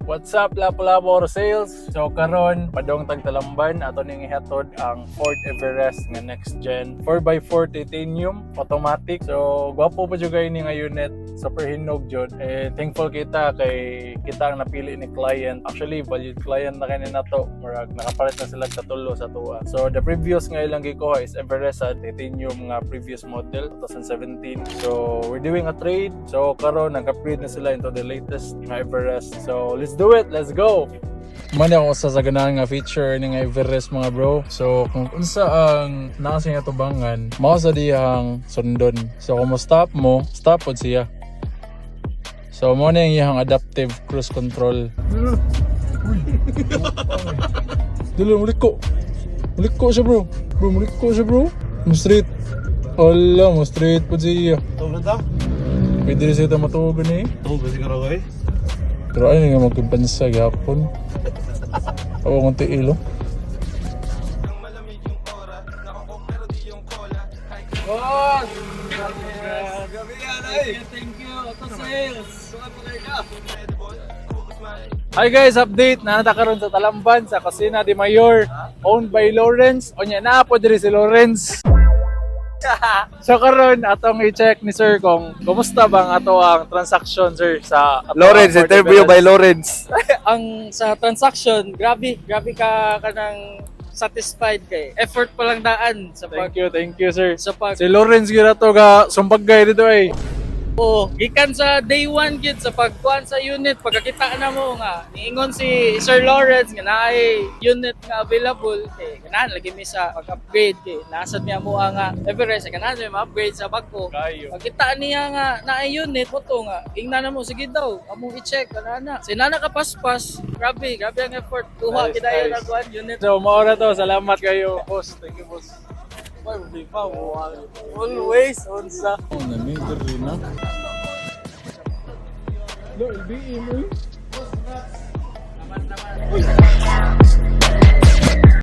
What's up, Lapu-Lapu Sales? So karon padong Tagtalamban ato ning ihatod ang Ford Everest nga next gen 4x4 titanium automatic. So gwapo pa jud kay ni nga unit, super hinog jud. Thankful kita kay kita ang napili ni client. Actually valued client na kani nato, murag nakapalit na sila sa tulo sa tuwa. So the previous nga ilang gikuha is Everest titanium nga previous model 2017. So we're doing a trade. So karon nag-upgrade na sila into the latest nga Everest. So let's do it, let's go! Mani ako sa ganahan nga feature ni nga Everest mga bro. So kung unsa ang nasa nga tubangan, mao sa diyang sundon. So kung mo stop pod siya. So mo na yung adaptive cruise control. Dilo muliko siya bro. Muliko siya bro. Mo straight. Ala mo straight pod siya. Tawag na? Pwede rin siya matugan eh. Tawag ba siguro kayo? Pero ano nga magkumpansa gapon. Ako kong tiilo. Boss! Gabi yan ay! Thank you, Auto Sales! Hi guys, update na natakaroon sa Talamban sa Cocina de Mayor, owned by Lawrence. O niya, naapod rin si Lawrence. So karon atong i-check ni sir kung kumusta bang ato ang transaction sir sa Lawrence, interview by Lawrence. Ang sa transaction, grabe ka kanang satisfied kay effort pa lang daan sa pag Thank you sir. sa pag Si Lawrence gira to ga sumbagay dito eh. gikan sa day 1 gid sa pagkuan sa unit pagkakita na mo nga niingon si Sir Lawrence nga naay unit nga available kay ganahan lagi mi sa pag-upgrade kay nasad niya mo nga Everest ganahan mi ma-upgrade sa bako. Kayo. Pagkita niya nga naay unit mo to nga ingna na mo sige daw among i-check ana sinana ka paspas grabe ang effort kuha Nice, kidayon nice. na kuan unit. So maura to, salamat kayo boss. Thank you boss. Always unsa Oh, nanider rin na. Lo, LBE mo eh. naman